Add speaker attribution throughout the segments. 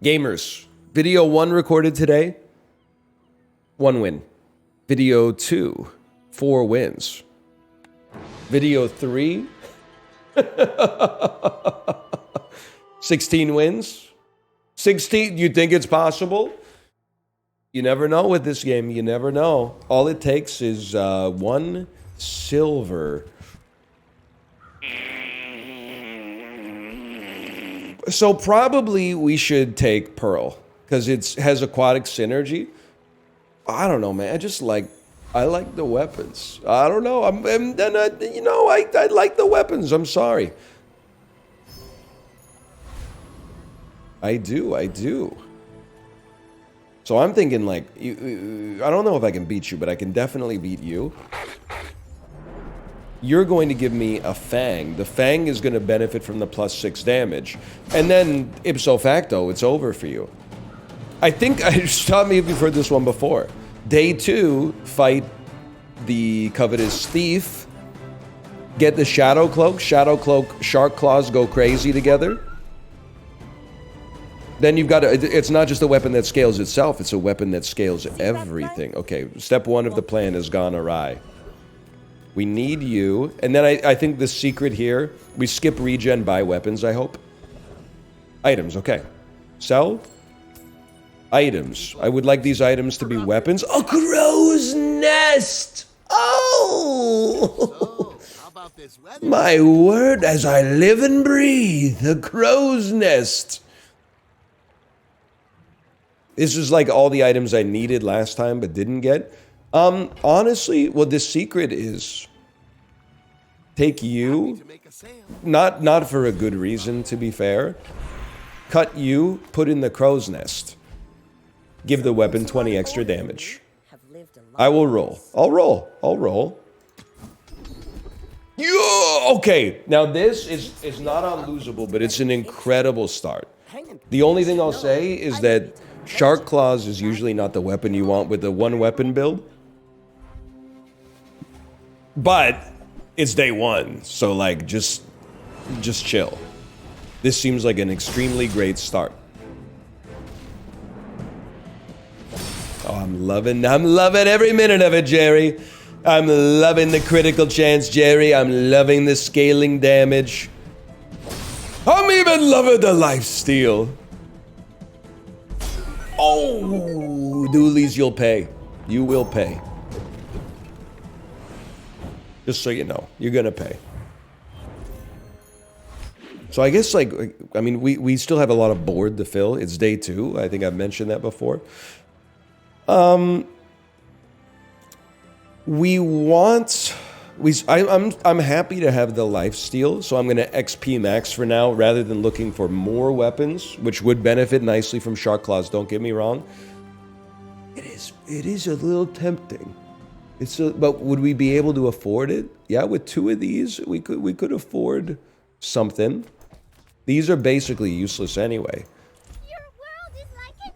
Speaker 1: Gamers, video 1 recorded today, 1 win. Video 2, 4 wins. Video 3, 16 wins. 16, you think it's possible? You never know with this game, you never know. All it takes is 1 silver. So probably we should take Pearl, because it has aquatic synergy. I don't know, man. I like the weapons. I don't know. I like the weapons. I'm sorry. I do. So I'm thinking like, I don't know if I can beat you, but I can definitely beat you. You're going to give me a Fang. The Fang is going to benefit from the +6 damage. And then, ipso facto, it's over for you. I think, stop me if you've heard this one before. Day 2, fight the Covetous Thief. Get the Shadow Cloak. Shadow Cloak, Shark Claws go crazy together. Then you've got to, it's not just a weapon that scales itself, it's a weapon that scales everything. Okay, step 1 of the plan has gone awry. We need you. And then I think the secret here, we skip regen, buy weapons, I hope. Items, okay. Sell. Items. I would like these items to be weapons. A crow's nest! Oh! My word, as I live and breathe, a crow's nest. This is like all the items I needed last time but didn't get. Honestly, well, the secret is take you, not for a good reason, to be fair. Cut you, put in the crow's nest. Give the weapon 20 extra damage. I will roll. I'll roll. Yeah! Okay, now this is not unlosable, but it's an incredible start. The only thing I'll say is that Shark Claws is usually not the weapon you want with the 1 weapon build. But it's day 1, so like just chill. This seems like an extremely great start. Oh, I'm loving every minute of it, Jerry. I'm loving the critical chance, Jerry. I'm loving the scaling damage. I'm even loving the lifesteal. Oh, Doolies, you'll pay. You will pay. Just so you know, you're gonna pay. So I guess, like, I mean, we still have a lot of board to fill. It's day 2. I think I've mentioned that before. I'm happy to have the lifesteal, so I'm gonna XP max for now rather than looking for more weapons, which would benefit nicely from Shark Claws. Don't get me wrong. It is a little tempting. But would we be able to afford it? Yeah, with 2 of these, we could afford something. These are basically useless anyway.
Speaker 2: Your world is like a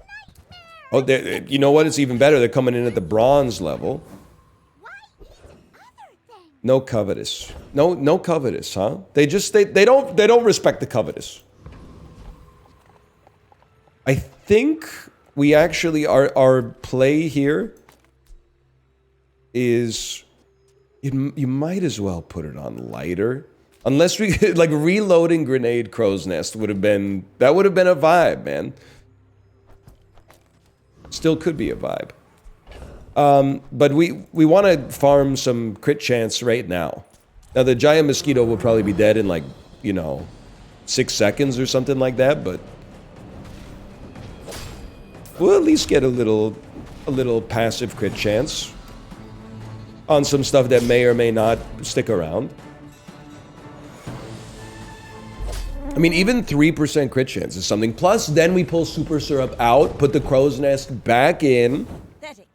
Speaker 2: nightmare.
Speaker 1: Oh, you know what? It's even better. They're coming in at the bronze level.
Speaker 2: Why eat other things?
Speaker 1: No covetous. No covetous, huh? They don't respect the covetous. I think we actually our play here is you might as well put it on lighter. Unless we like reloading grenade crow's nest would have been a vibe, man. Still could be a vibe. But we want to farm some crit chance right now. Now the giant mosquito will probably be dead in like, 6 seconds or something like that, but we'll at least get a little passive crit chance on some stuff that may or may not stick around. I mean, even 3% crit chance is something. Plus, then we pull Super Syrup out, put the crow's nest back in.
Speaker 3: Pathetic,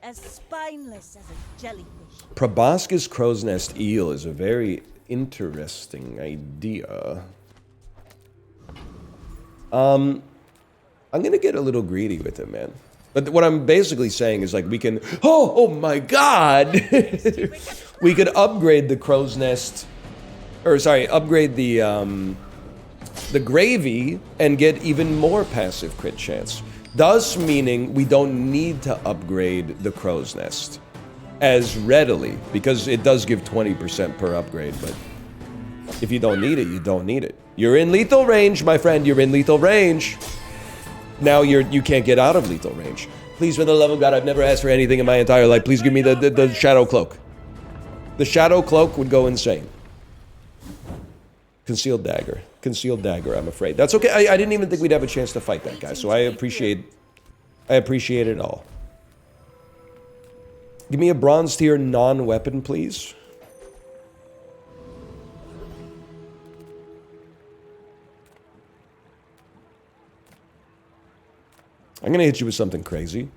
Speaker 3: as spineless as a jellyfish.
Speaker 1: Proboscis crow's nest eel is a very interesting idea. I'm gonna get a little greedy with it, man. But what I'm basically saying is like we can, oh my God! We could upgrade the crow's nest, or sorry, upgrade the the gravy and get even more passive crit chance. Thus meaning we don't need to upgrade the Crow's Nest as readily, because it does give 20% per upgrade, but if you don't need it, you don't need it. You're in lethal range, my friend, you're in lethal range. Now you can't get out of lethal range. Please, for the love of God, I've never asked for anything in my entire life. Please give me the Shadow Cloak. The Shadow Cloak would go insane. Concealed Dagger. Concealed Dagger, I'm afraid. That's okay. I didn't even think we'd have a chance to fight that guy, so I appreciate it all. Give me a bronze tier non-weapon, please. I'm gonna hit you with something crazy.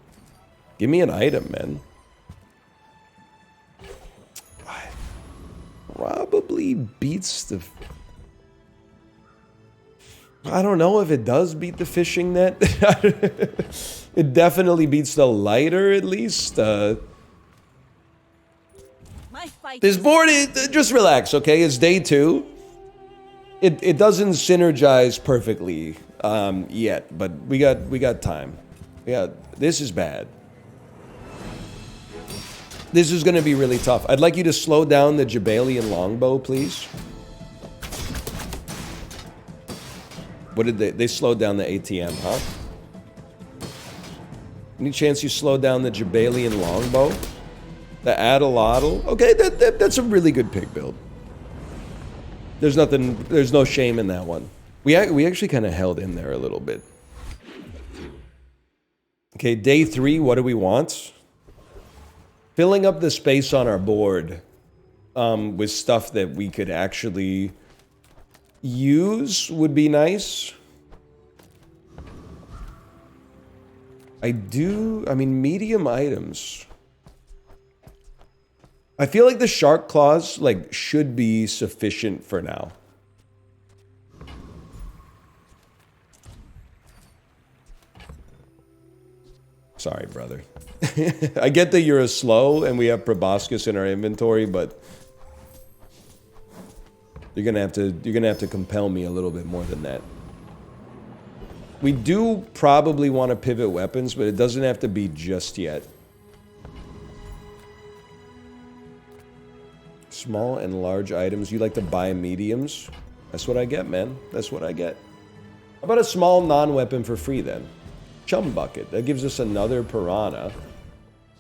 Speaker 1: Give me an item, man. Probably beats the... I don't know if it does beat the fishing net. It definitely beats the lighter, at least. This board, just relax, okay? It's day 2. It doesn't synergize perfectly yet, but we got time. This is bad. This is going to be really tough. I'd like you to slow down the Jabalian longbow, please. What did they slowed down the ATM, huh? Any chance you slow down the Jabalian longbow? The Adelotl? Okay, that's a really good pig build. There's no shame in that one. We actually kind of held in there a little bit. Okay, day 3, what do we want? Filling up the space on our board with stuff that we could actually use would be nice. I mean, medium items. I feel like the shark claws, like, should be sufficient for now. Sorry, brother. I get that you're a slow and we have proboscis in our inventory, but you're gonna have to compel me a little bit more than that. We do probably want to pivot weapons, but it doesn't have to be just yet. Small and large items. You like to buy mediums? That's what I get, man. That's what I get. How about a small non-weapon for free, then? Chum Bucket. That gives us another piranha.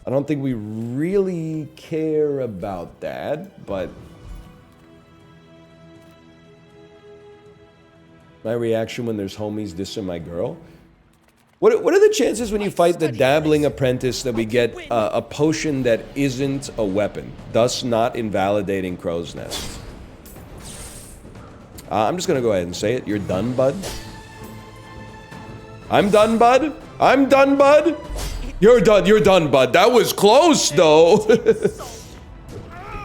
Speaker 1: I don't think we really care about that, but... my reaction when there's homies dissing my girl? What are the chances when you fight the Dabbling Apprentice that we get a potion that isn't a weapon, thus not invalidating Crow's Nest? I'm just gonna go ahead and say it. You're done, bud. I'm done, bud. I'm done, bud. You're done, bud. That was close, though.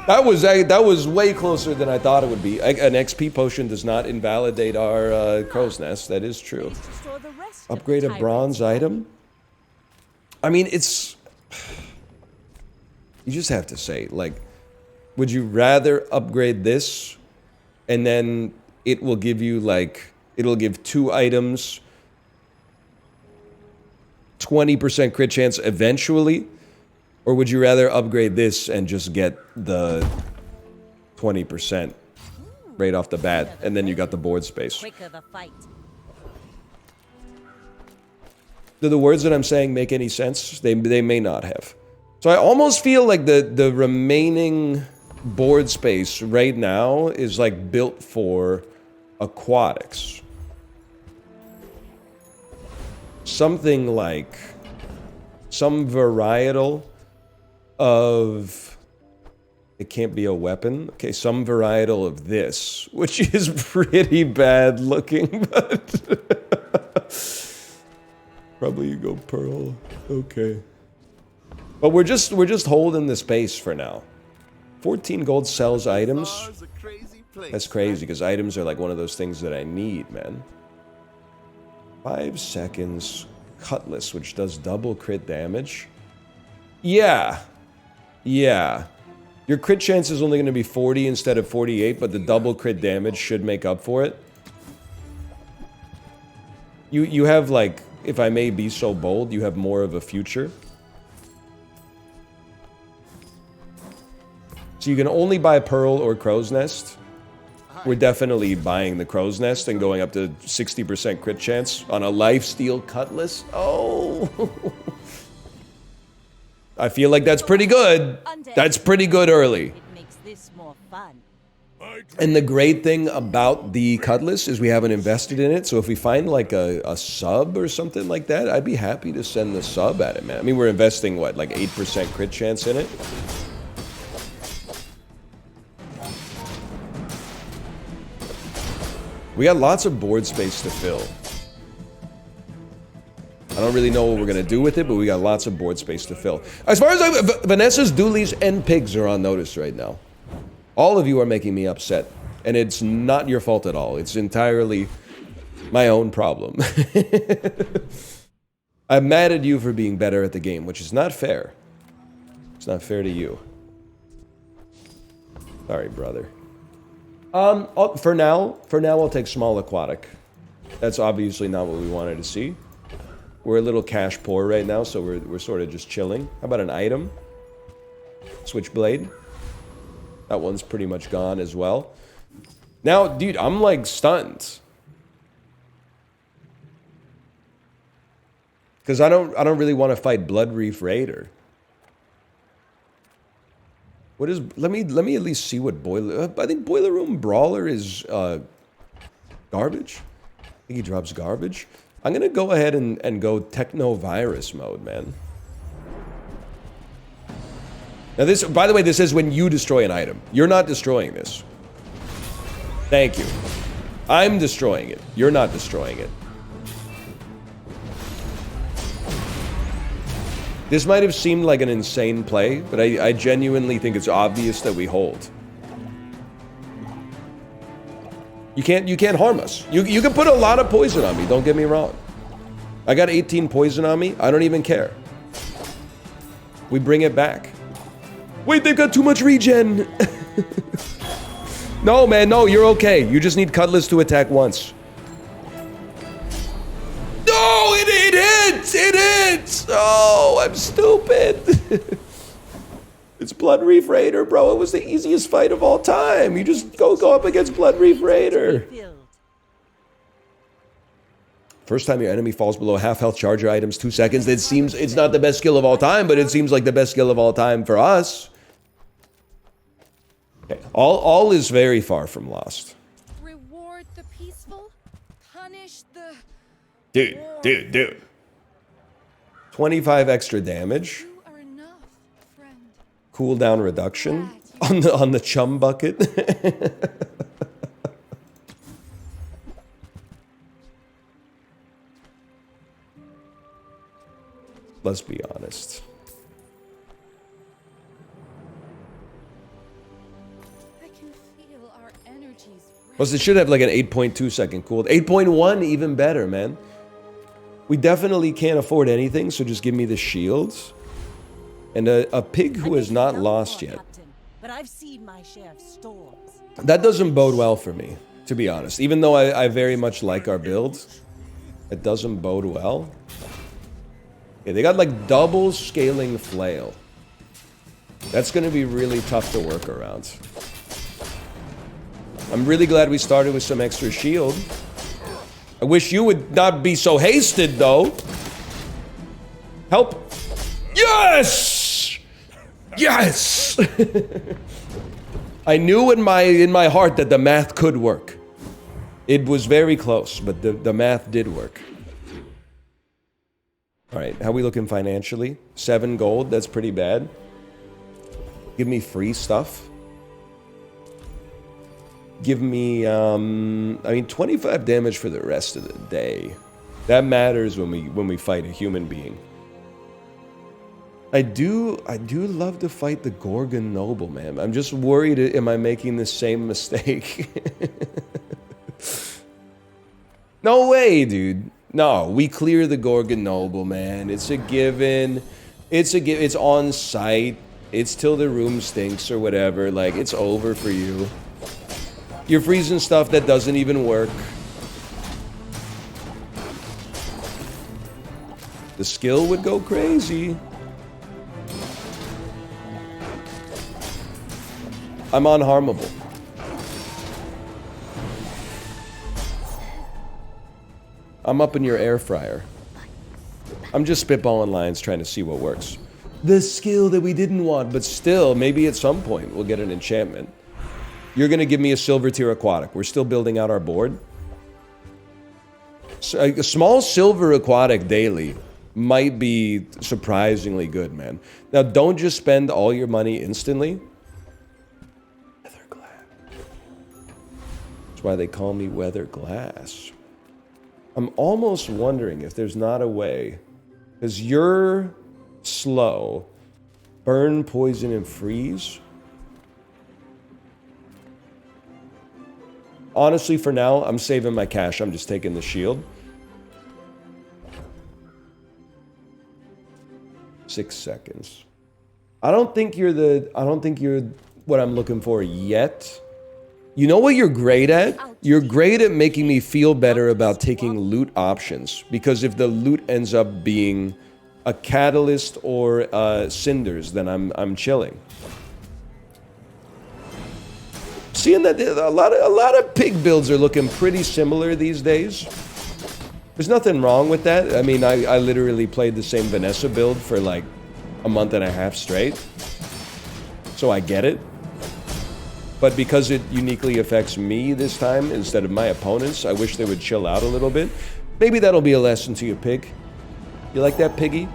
Speaker 1: That was way closer than I thought it would be. An XP potion does not invalidate our Crow's Nest. That is true. Upgrade a bronze item? I mean, it's... you just have to say, like, would you rather upgrade this and then it will give you, like, it'll give 2 items 20% crit chance eventually? Or would you rather upgrade this and just get the 20% right off the bat, and then you got the board space? Do the words that I'm saying make any sense? They may not have. So I almost feel like the remaining board space right now is like built for aquatics. Something like some varietal of... it can't be a weapon. Okay, some varietal of this, which is pretty bad looking, but... probably you go pearl. Okay. But we're just holding the space for now. 14 gold sells items. That's crazy, because items are like one of those things that I need, man. 5 seconds. Cutlass, which does double crit damage. Yeah. Yeah. Your crit chance is only going to be 40 instead of 48, but the double crit damage should make up for it. You have, like, if I may be so bold, you have more of a future. So you can only buy Pearl or Crow's Nest. We're definitely buying the Crow's Nest and going up to 60% crit chance on a lifesteal Cutlass. Oh! I feel like that's pretty good. That's pretty good early.
Speaker 3: It makes this more fun.
Speaker 1: And the great thing about the Cutlass is we haven't invested in it, so if we find like a sub or something like that, I'd be happy to send the sub at it, man. I mean, we're investing, what, like 8% crit chance in it? We got lots of board space to fill. I don't really know what we're gonna do with it, but we got lots of board space to fill. As far as Vanessa's, Doolies, and Pigs are on notice right now. All of you are making me upset, and it's not your fault at all. It's entirely my own problem. I'm mad at you for being better at the game, which is not fair. It's not fair to you. Sorry, brother. For now, I'll take small aquatic. That's obviously not what we wanted to see. We're a little cash poor right now, so we're sort of just chilling. How about an item? Switchblade. That one's pretty much gone as well. Now, dude, I'm like stunned. Because I don't really want to fight Blood Reef Raider. What is? Let me at least see what Boiler. I think Boiler Room Brawler is garbage. I think he drops garbage. I'm gonna go ahead and go Techno Virus mode, man. Now this, by the way, this is when you destroy an item. You're not destroying this. Thank you. I'm destroying it. You're not destroying it. This might have seemed like an insane play, but I genuinely think it's obvious that we hold. You can't harm us. You can put a lot of poison on me, don't get me wrong. I got 18 poison on me, I don't even care. We bring it back. Wait, they've got too much regen! No, man, no, you're okay. You just need Cutlass to attack once. No, it hits! It hits! Oh, I'm stupid. It's Blood Reef Raider, bro. It was the easiest fight of all time. You just go up against Blood Reef Raider. First time your enemy falls below half health, charge your items 2 seconds. It seems it's not the best skill of all time, but it seems like the best skill of all time for us. Okay, all is very far from lost.
Speaker 2: Reward the peaceful, punish the...
Speaker 1: Dude. 25 extra damage.
Speaker 2: You are enough, friend.
Speaker 1: Cooldown reduction on the chum bucket. Let's be honest.
Speaker 2: I can feel our energies.
Speaker 1: Plus, it should have like an 8.2 second cooldown. 8.1, even better, man. We definitely can't afford anything, so just give me the shields. And a pig who has not lost yet.
Speaker 3: But I've seen my share of storms.
Speaker 1: That doesn't bode well for me, to be honest. Even though I very much like our build, it doesn't bode well. Yeah, they got like double scaling flail. That's going to be really tough to work around. I'm really glad we started with some extra shield. I wish you would not be so hasted, though. Help. Yes! Yes! I knew in my heart that the math could work. It was very close, but the math did work. All right, how we looking financially? 7 gold, that's pretty bad. Give me free stuff. Give me, I mean, 25 damage for the rest of the day. That matters when we fight a human being. I do love to fight the Gorgon Noble, man. I'm just worried, am I making the same mistake? No way, dude. No, we clear the Gorgon Noble, man. It's a given. It's on site. It's till the room stinks or whatever. Like, it's over for you. You're freezing stuff that doesn't even work. The skill would go crazy. I'm unharmable. I'm up in your air fryer. I'm just spitballing lines trying to see what works. The skill that we didn't want, but still, maybe at some point we'll get an enchantment. You're going to give me a silver tier aquatic. We're still building out our board. So a small silver aquatic daily might be surprisingly good, man. Now, don't just spend all your money instantly. Weather glass. That's why they call me Weather Glass. I'm almost wondering if there's not a way, because you're slow, burn, poison, and freeze. Honestly, for now, I'm saving my cash. I'm just taking the shield. 6 seconds. I don't think you're what I'm looking for yet. You know what you're great at? You're great at making me feel better about taking loot options. Because if the loot ends up being a catalyst or cinders, then I'm chilling. Seeing that a lot of pig builds are looking pretty similar these days. There's nothing wrong with that. I mean, I literally played the same Vanessa build for like a month and a half straight. So I get it. But because it uniquely affects me this time instead of my opponents, I wish they would chill out a little bit. Maybe that'll be a lesson to you, pig. You like that, piggy?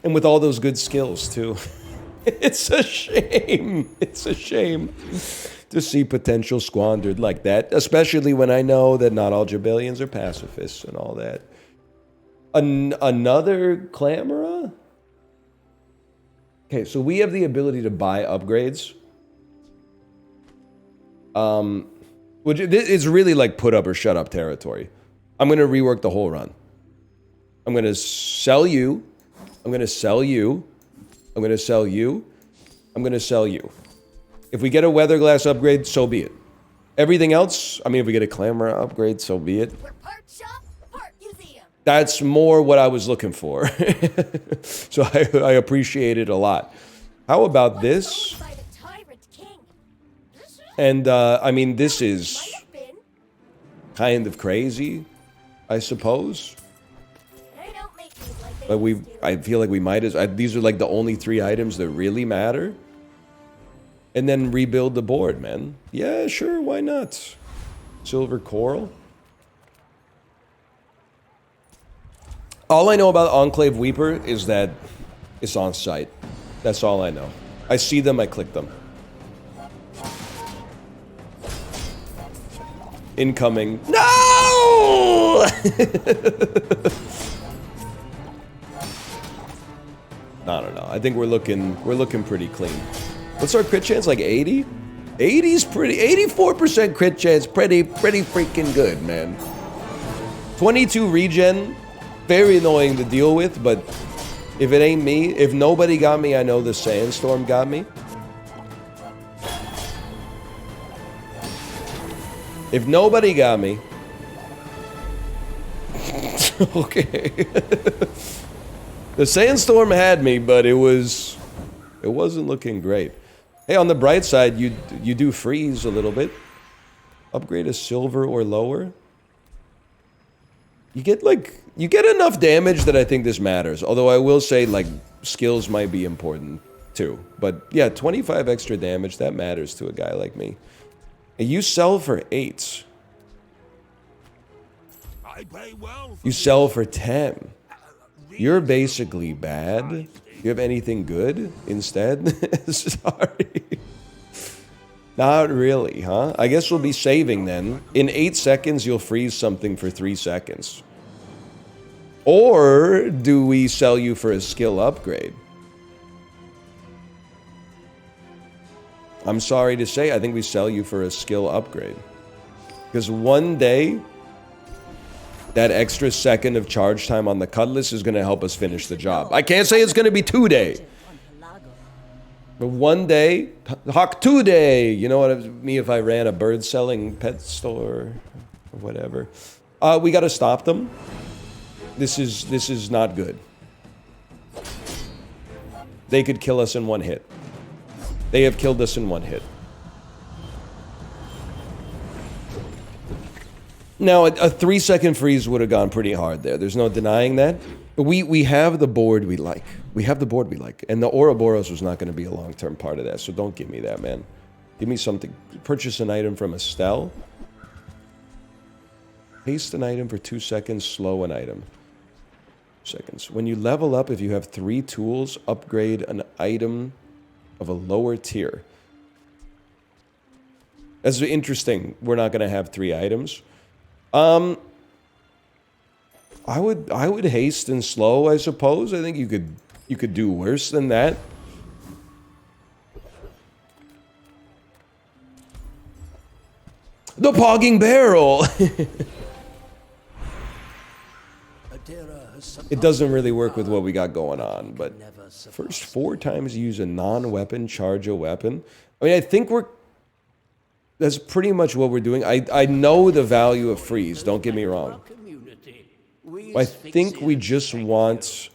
Speaker 1: And with all those good skills, too. It's a shame. It's a shame to see potential squandered like that, especially when I know that not all Jabalians are pacifists and all that. Another Clamora? Okay, so we have the ability to buy upgrades. Which is really like put up or shut up territory. I'm going to rework the whole run. I'm going to sell you. I'm going to sell you. I'm going to sell you. I'm going to sell you. If we get a weather glass upgrade, so be it. Everything else, I mean, if we get a Clamora upgrade, so be it.
Speaker 2: We're part shop, part museum.
Speaker 1: That's more what I was looking for. So I appreciate it a lot. How about this?
Speaker 2: By the tyrant king.
Speaker 1: And, I mean, this is
Speaker 2: Might have been.
Speaker 1: kind of crazy, I suppose.
Speaker 2: They don't make these like they
Speaker 1: But
Speaker 2: used to.
Speaker 1: I feel like we might as... these are like the only 3 items that really matter. And then rebuild the board, man. Yeah, sure, why not? Silver coral. All I know about Enclave Weeper is that it's on site. That's all I know. I see them, I click them. Incoming. No! I don't know. I think we're looking pretty clean. What's our crit chance? Like 80? 80's pretty. 84% crit chance. Pretty freaking good, man. 22 regen. Very annoying to deal with, but if it ain't me, if nobody got me, I know the sandstorm got me. If nobody got me. Okay. The sandstorm had me, but it wasn't looking great. Hey, on the bright side, you do freeze a little bit. Upgrade a silver or lower. You get enough damage that I think this matters. Although I will say, like, skills might be important too. But yeah, 25 extra damage, that matters to a guy like me. And you sell for 8.
Speaker 4: I pay well for
Speaker 1: You sell for 10. You're basically bad. You have anything good instead? Sorry. Not really, huh? I guess we'll be saving then. In 8 seconds, you'll freeze something for 3 seconds. Or do we sell you for a skill upgrade? I'm sorry to say, I think we sell you for a skill upgrade. Because one day, that extra second of charge time on the Cutlass is going to help us finish the job. I can't say it's going to be 2 day. But one day, Hawk 2 day. You know what it would me if I ran a bird selling pet store or whatever. We gotta stop them. This is not good. They could kill us in one hit. They have killed us in one hit. Now, a 3-second freeze would have gone pretty hard there. There's no denying that. But we have the board we like. We have the board we like. And the Ouroboros was not going to be a long-term part of that, so don't give me that, man. Give me something. Purchase an item from Estelle. Haste an item for 2 seconds. Slow an item. Seconds. When you level up, if you have 3 tools, upgrade an item of a lower tier. That's interesting. We're not going to have 3 items. I would haste and slow, I suppose. I think you could do worse than that. The Pogging Barrel. It doesn't really work with what we got going on, but first 4 times use a non-weapon, charge a weapon. I mean, I think that's pretty much what we're doing. I know the value of freeze, don't get me wrong. I think we just want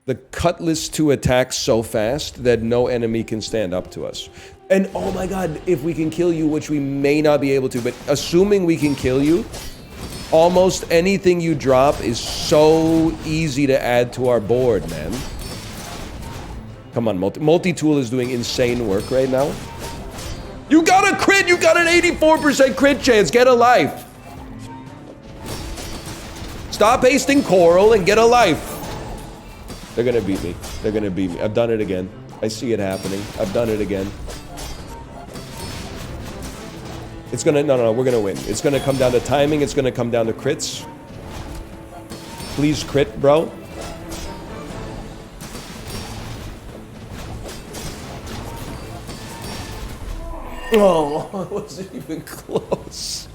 Speaker 1: the Cutlass to attack so fast that no enemy can stand up to us. And oh my god, if we can kill you, which we may not be able to, but assuming we can kill you, almost anything you drop is so easy to add to our board, man. Come on, Multi-Tool is doing insane work right now. You got a crit! You got an 84% crit chance! Get a life! Stop hasting Coral and get a life! They're gonna beat me. They're gonna beat me. I've done it again. I see it happening. I've done it again. It's gonna... No, we're gonna win. It's gonna come down to timing. It's gonna come down to crits. Please crit, bro. Oh, it wasn't even close.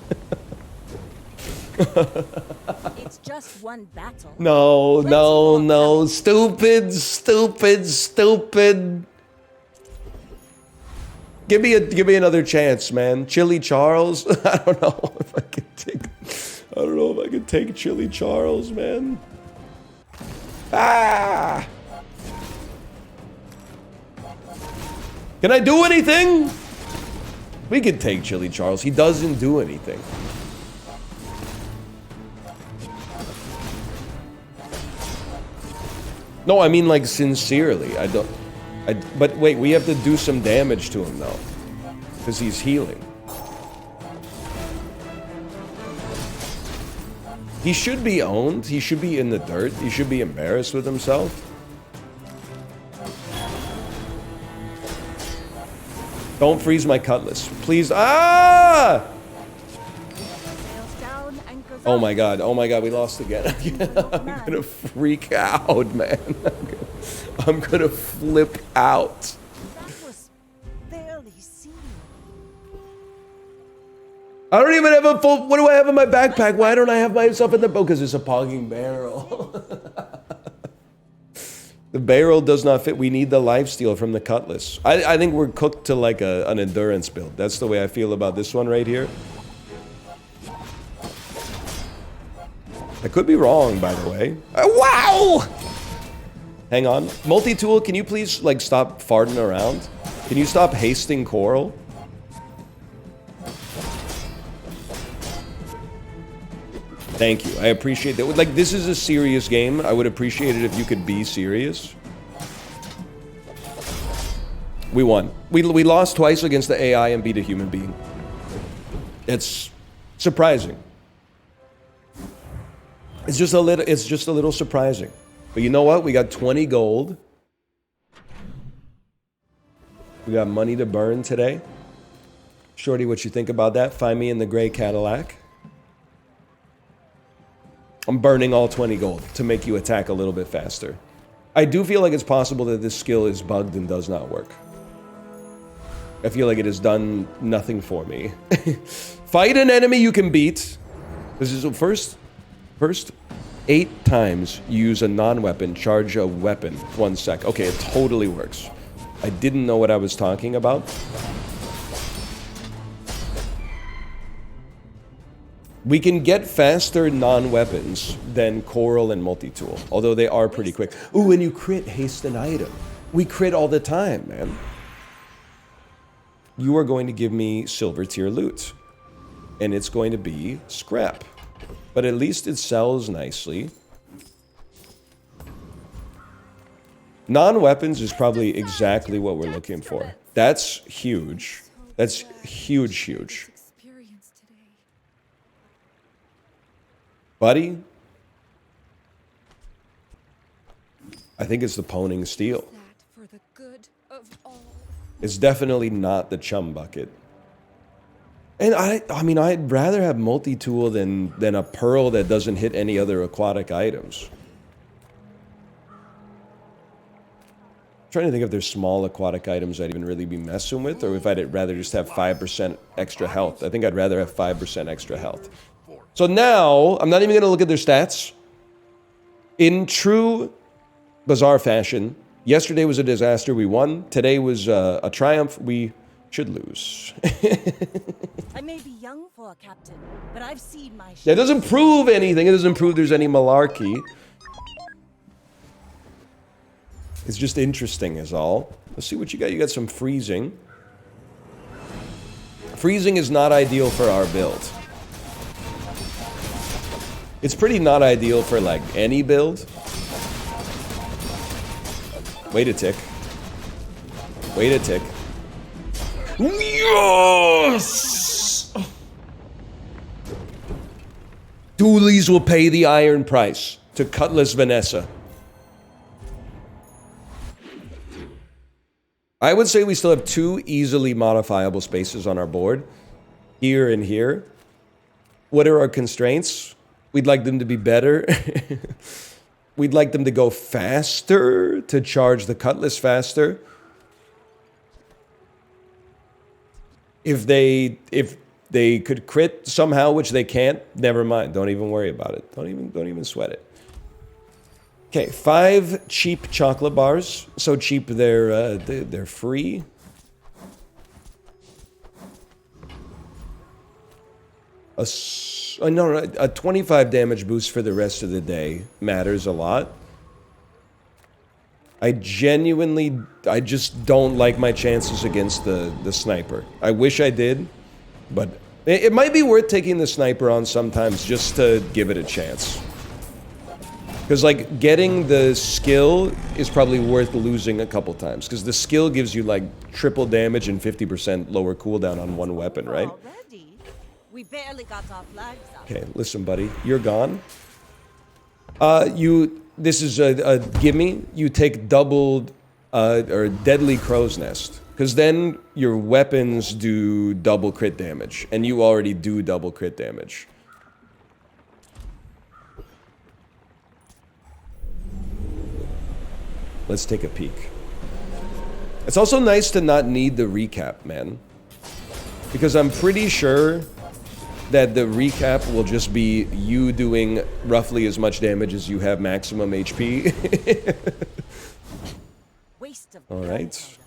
Speaker 3: It's just one battle.
Speaker 1: No. Stupid. Give me another chance, man. Chili Charles. I don't know if I can take Chili Charles, man. Ah! Can I do anything? We could take Chili Charles. He doesn't do anything. No, I mean like sincerely. But wait, we have to do some damage to him though. Because he's healing. He should be owned. He should be in the dirt. He should be embarrassed with himself. Don't freeze my Cutlass. Please. Ah! Oh my god, we lost again. I'm gonna freak out, man. I'm gonna flip out.
Speaker 3: That was barely seen.
Speaker 1: I don't even have a full... What do I have in my backpack? Why don't I have myself in the boat? Because it's a Pogging Barrel. The barrel does not fit. We need the lifesteal from the Cutlass. I think we're cooked to like an endurance build. That's the way I feel about this one right here. I could be wrong, by the way. Wow! Hang on. Multi-Tool, can you please, like, stop farting around? Can you stop hasting Coral? Thank you. I appreciate that. Like, this is a serious game. I would appreciate it if you could be serious. We won. We lost twice against the AI and beat a human being. It's surprising. It's just a little surprising. But you know what? We got 20 gold. We got money to burn today. Shorty, what you think about that? Find me in the gray Cadillac. I'm burning all 20 gold to make you attack a little bit faster. I do feel like it's possible that this skill is bugged and does not work. I feel like it has done nothing for me. Fight an enemy you can beat. This is the first 8 times you use a non-weapon, charge a weapon. 1 sec. Okay, it totally works. I didn't know what I was talking about. We can get faster non-weapons than Coral and Multi-Tool, although they are pretty quick. Ooh, and you crit haste an item. We crit all the time, man. You are going to give me silver tier loot. And it's going to be scrap. But at least it sells nicely. Non-weapons is probably exactly what we're looking for. That's huge. That's huge, huge. Buddy? I think it's the Poning Steel. It's definitely not the Chum Bucket. And I mean, I'd rather have Multi-Tool than a Pearl that doesn't hit any other aquatic items. I'm trying to think if there's small aquatic items I'd even really be messing with, or if I'd rather just have 5% extra health. I think I'd rather have 5% extra health. So now, I'm not even going to look at their stats. In true Bazaar fashion, yesterday was a disaster, we won. Today was a triumph, we should lose.
Speaker 3: I may be young for a captain, but I've seen my
Speaker 1: That doesn't prove anything. It doesn't prove there's any malarkey. It's just interesting is all. Let's see what you got. You got some freezing. Freezing is not ideal for our build. It's pretty not ideal for like any build. Wait a tick. Wait a tick. Yes! Doolies will pay the iron price to Cutlass Vanessa. I would say we still have 2 easily modifiable spaces on our board. Here and here. What are our constraints? We'd like them to be better. We'd like them to go faster, to charge the Cutlass faster. If they could crit somehow, which they can't, never mind. Don't even worry about it. Don't even sweat it. Okay, 5 cheap chocolate bars. So cheap they're free. A 25 damage boost for the rest of the day matters a lot. I just don't like my chances against the sniper. I wish I did, but it might be worth taking the sniper on sometimes just to give it a chance. Because, like, getting the skill is probably worth losing a couple times. Because the skill gives you, like, triple damage and 50% lower cooldown on one weapon, right?
Speaker 3: Already? We barely got our flags up.
Speaker 1: Okay, listen, buddy. You're gone. This is a gimme. You take doubled, or deadly crow's nest. Because then your weapons do double crit damage. And you already do double crit damage. Let's take a peek. It's also nice to not need the recap, man. Because I'm pretty sure that the recap will just be you doing roughly as much damage as you have maximum HP.
Speaker 3: Waste of
Speaker 1: Alright.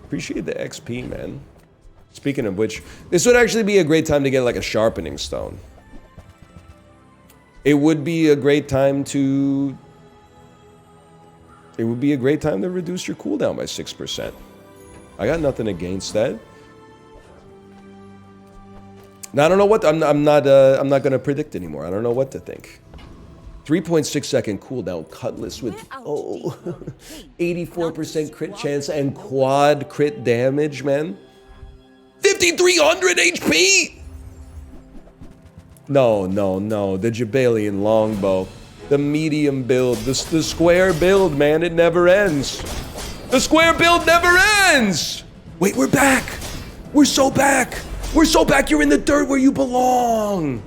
Speaker 1: Appreciate the XP, man. Speaking of which, this would actually be a great time to get like a sharpening stone. It would be a great time to... It would be a great time to reduce your cooldown by 6%. I got nothing against that. Now, I don't know what... I'm not going to predict anymore. I don't know what to think. 3.6 second cooldown Cutlass with... Oh, 84% crit chance and quad crit damage, man. 5,300 HP! No. The Jabalian longbow. The medium build. The square build, man. It never ends. The square build never ends! Wait, we're back! We're so back! We're so back! You're in the dirt where you belong!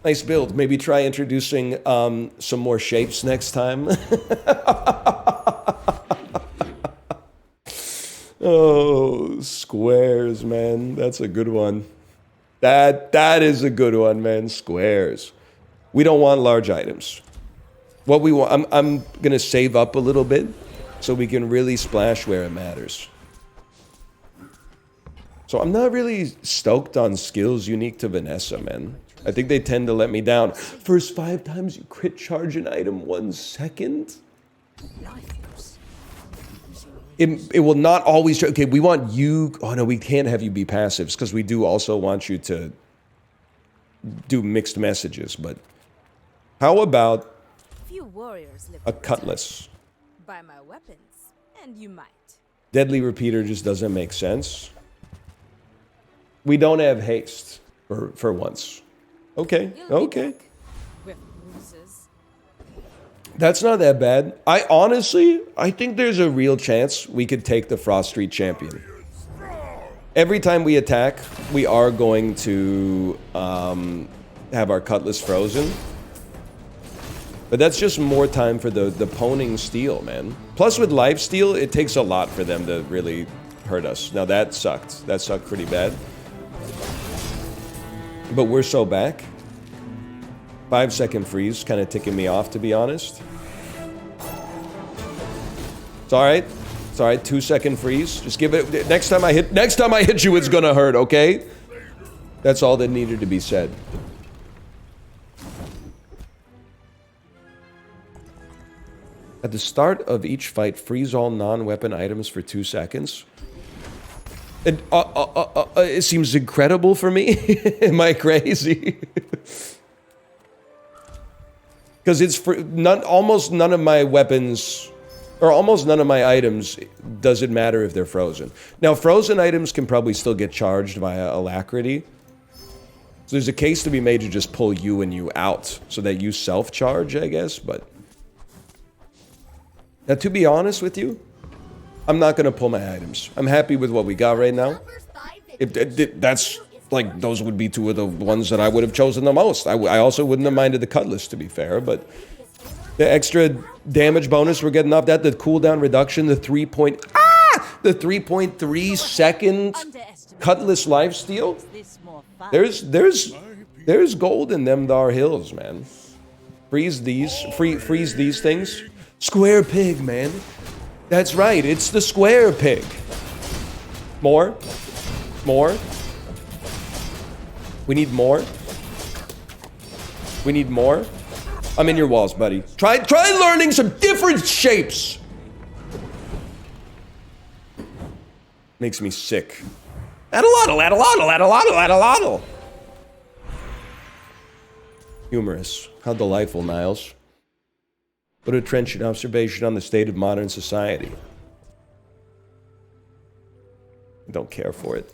Speaker 1: Nice build. Maybe try introducing some more shapes next time. Oh, squares, man. That's a good one. That is a good one, man. Squares. We don't want large items. What we want, I'm gonna save up a little bit so we can really splash where it matters. So I'm not really stoked on skills unique to Vanessa, man. I think they tend to let me down. First 5 times you crit charge an item 1 second? It will not always... Okay, we want you... Oh, no, we can't have you be passives because we do also want you to do mixed messages, but how about
Speaker 4: Few warriors live
Speaker 1: a cutlass?
Speaker 4: by my weapons, and you might.
Speaker 1: Deadly repeater just doesn't make sense. We don't have haste for once. Okay, okay.
Speaker 4: With bruises.
Speaker 1: That's not that bad. I think there's a real chance we could take the Frost Street champion. Every time we attack, we are going to have our cutlass frozen. But that's just more time for the poning steel, man. Plus with life steal, it takes a lot for them to really hurt us. Now that sucked. That sucked pretty bad. But we're so back. 5-second freeze kind of ticking me off, to be honest. It's all right. It's all right. 2-second freeze. Just give it. Next time I hit you, it's gonna hurt. Okay. That's all that needed to be said. At the start of each fight, freeze all non-weapon items for 2 seconds. It seems incredible for me. Am I crazy? Because it's for almost none of my weapons, or almost none of my items, does it matter if they're frozen. Now, frozen items can probably still get charged via alacrity. So there's a case to be made to just pull you and you out so that you self-charge, I guess, but... Now, to be honest with you, I'm not going to pull my items. I'm happy with what we got right now. That's, like, those would be 2 of the ones that I would have chosen the most. I also wouldn't have minded the cutlass, to be fair, but the extra damage bonus we're getting off that, the cooldown reduction, the 3.3 second cutlass lifesteal. There's gold in them thar hills, man. Freeze these things. Square pig, man. That's right, it's the square pig. More. More. We need more. We need more. I'm in your walls, buddy. Try learning some different shapes. Makes me sick. Addle. Humorous. How delightful, Niles. What a trenchant observation on the state of modern society. I don't care for it.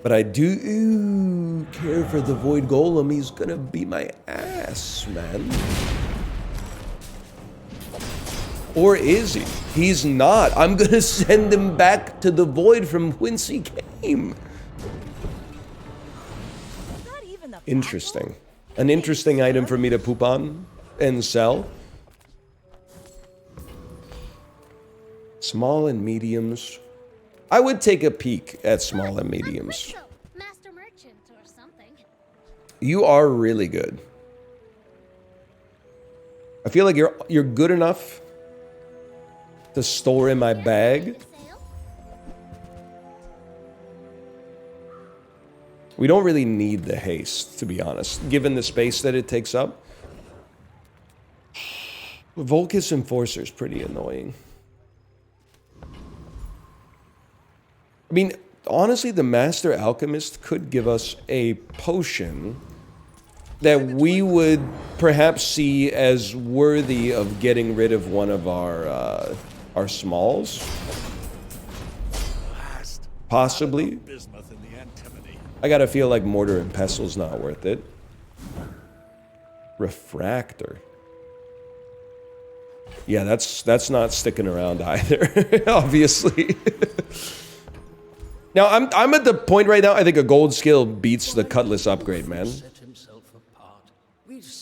Speaker 1: But I do care for the Void Golem. He's gonna be my ass, man. Or is he? He's not. I'm gonna send him back to the Void from whence he came. Interesting. An interesting item for me to poop on and sell. Small and mediums. I would take a peek at small and mediums.
Speaker 2: Master merchant or something.
Speaker 1: You are really good. I feel like you're good enough to store in my bag. We don't really need the haste, to be honest, given the space that it takes up. Volkis Enforcer is pretty annoying. I mean, honestly, the Master Alchemist could give us a potion that we would perhaps see as worthy of getting rid of one of our smalls. Possibly. I gotta feel like Mortar and Pestle's not worth it. Refractor. Yeah, that's not sticking around either, obviously. Now, I'm at the point right now, I think a gold skill beats the Cutlass upgrade, man.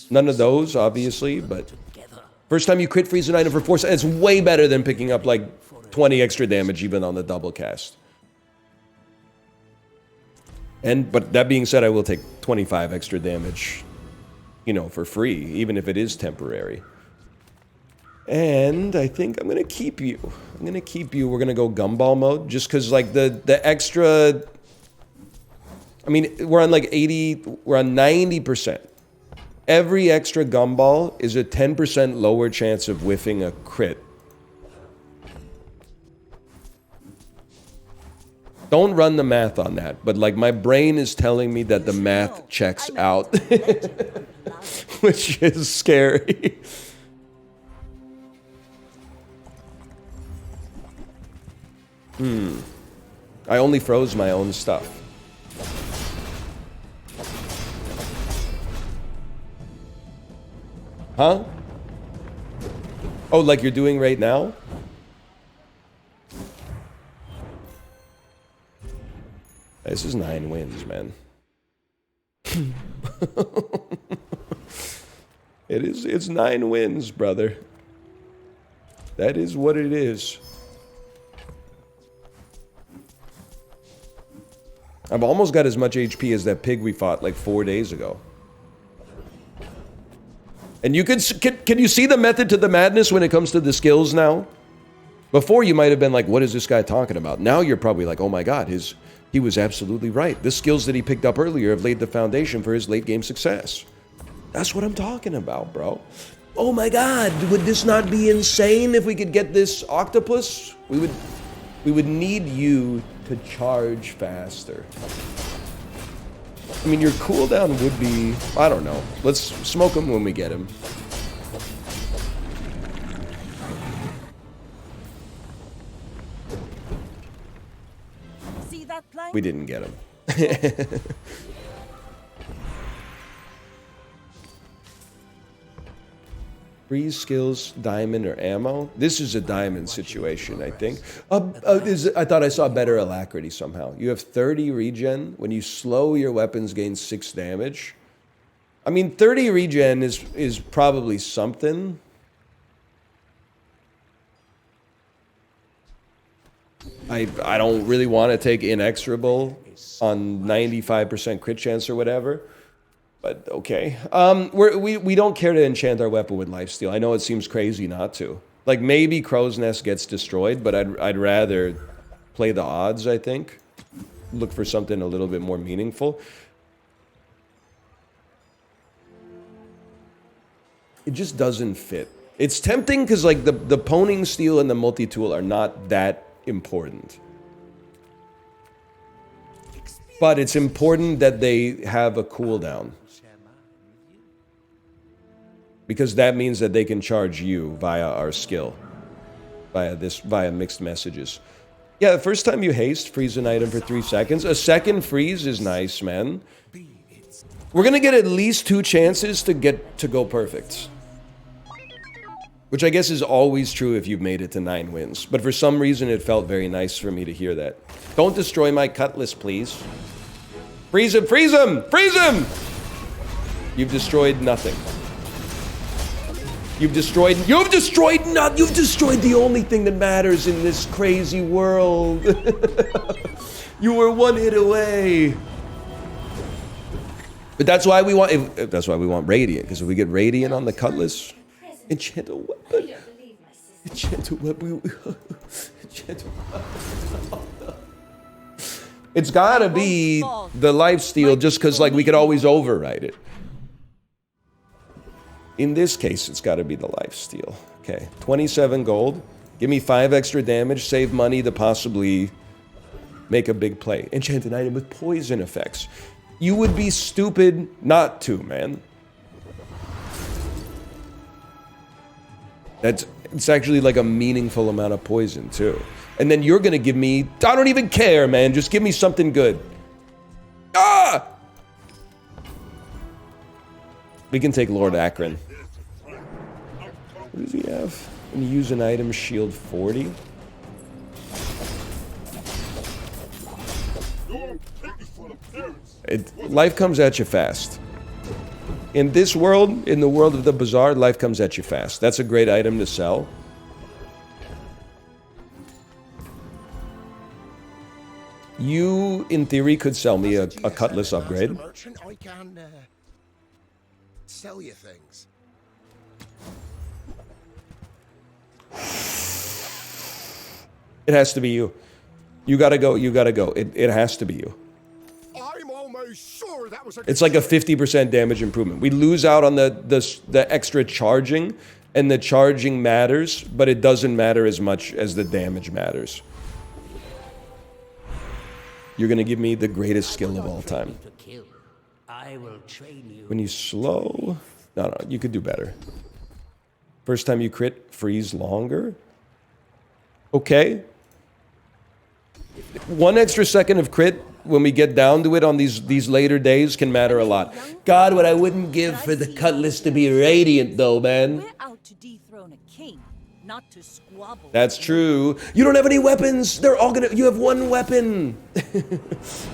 Speaker 1: None of those, obviously, but... First time you crit freeze an item for 4 seconds, it's way better than picking up, like, 20 extra damage even on the double cast. But that being said, I will take 25 extra damage, you know, for free, even if it is temporary. And I think I'm gonna keep you. I'm gonna keep you. We're gonna go gumball mode just because like the extra. I mean, we're on like 80. We're on 90%. Every extra gumball is a 10% lower chance of whiffing a crit. Don't run the math on that, but like my brain is telling me that the math checks out, which is scary. I only froze my own stuff. Huh? Oh, like you're doing right now? This is 9 wins, man. It's 9 wins, brother. That is what it is. I've almost got as much HP as that pig we fought like 4 days ago. And you can you see the method to the madness when it comes to the skills now? Before you might have been like, what is this guy talking about? Now you're probably like, oh my god, he was absolutely right. The skills that he picked up earlier have laid the foundation for his late game success. That's what I'm talking about, bro. Oh my god, would this not be insane if we could get this octopus? We would need you to charge faster. I mean, your cooldown would be, I don't know. Let's smoke him when we get him.
Speaker 3: See that plank?
Speaker 1: We didn't get him. Freeze skills, diamond, or ammo. This is a diamond situation, I think. I thought I saw better alacrity somehow. You have 30 regen. When you slow your weapons, gain 6 damage. I mean, 30 regen is probably something. I don't really want to take inexorable on 95% crit chance or whatever. But okay. We don't care to enchant our weapon with lifesteal. I know it seems crazy not to. Like maybe Crow's Nest gets destroyed, but I'd rather play the odds, I think. Look for something a little bit more meaningful. It just doesn't fit. It's tempting because like the poning steel and the multi-tool are not that important. But it's important that they have a cooldown. Because that means that they can charge you via our skill. Via mixed messages. Yeah, the first time you haste, freeze an item for 3 seconds. A second freeze is nice, man. We're gonna get at least 2 chances to go perfect. Which I guess is always true if you've made it to 9 wins. But for some reason it felt very nice for me to hear that. Don't destroy my cutlass, please. Freeze him! Freeze him! Freeze him! You've destroyed nothing. You've destroyed not. You've destroyed the only thing that matters in this crazy world. You were 1 hit away. But that's why we want Radiant, because if we get Radiant on the cutlass, enchant a weapon. Enchant a weapon. Enchant a weapon. It's gotta be the lifesteal, just because like we could always override it. In this case, it's got to be the lifesteal. Okay, 27 gold. Give me 5 extra damage, save money to possibly make a big play. Enchant an item with poison effects. You would be stupid not to, man. It's actually like a meaningful amount of poison, too. And then you're gonna give me... I don't even care, man. Just give me something good. Ah! We can take Lord Akron. What does he have? When you use an item, shield 40. Life comes at you fast. In this world, in the world of the Bazaar, life comes at you fast. That's a great item to sell. You, in theory, could sell me a cutlass upgrade.
Speaker 5: I can sell you things.
Speaker 1: It has to be you. You gotta go. You gotta go. It has to be you.
Speaker 5: I'm almost sure that was a
Speaker 1: It's like a 50% damage improvement. We lose out on the extra charging, and the charging matters, but it doesn't matter as much as the damage matters. You're gonna give me the greatest skill of all time.
Speaker 6: I will train you.
Speaker 1: When you slow... No, you could do better. First time you crit, freeze longer? Okay. 1 extra second of crit, when we get down to it on these later days, can matter a lot. God, what I wouldn't give for the cutlass to be radiant, though, man.
Speaker 3: We're out to dethrone a king, not to squabble.
Speaker 1: That's true. You don't have any weapons. They're all gonna... You have 1 weapon.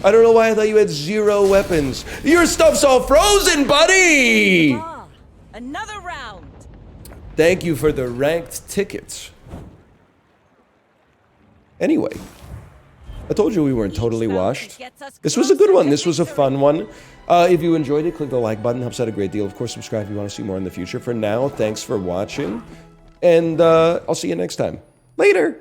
Speaker 1: I don't know why I thought you had 0 weapons. Your stuff's all frozen, buddy!
Speaker 3: Ah, another round.
Speaker 1: Thank you for the ranked tickets. Anyway, I told you we weren't totally washed. This was a good one. This was a fun one. If you enjoyed it, click the like button. Helps out a great deal. Of course, subscribe if you want to see more in the future. For now, thanks for watching. And I'll see you next time. Later.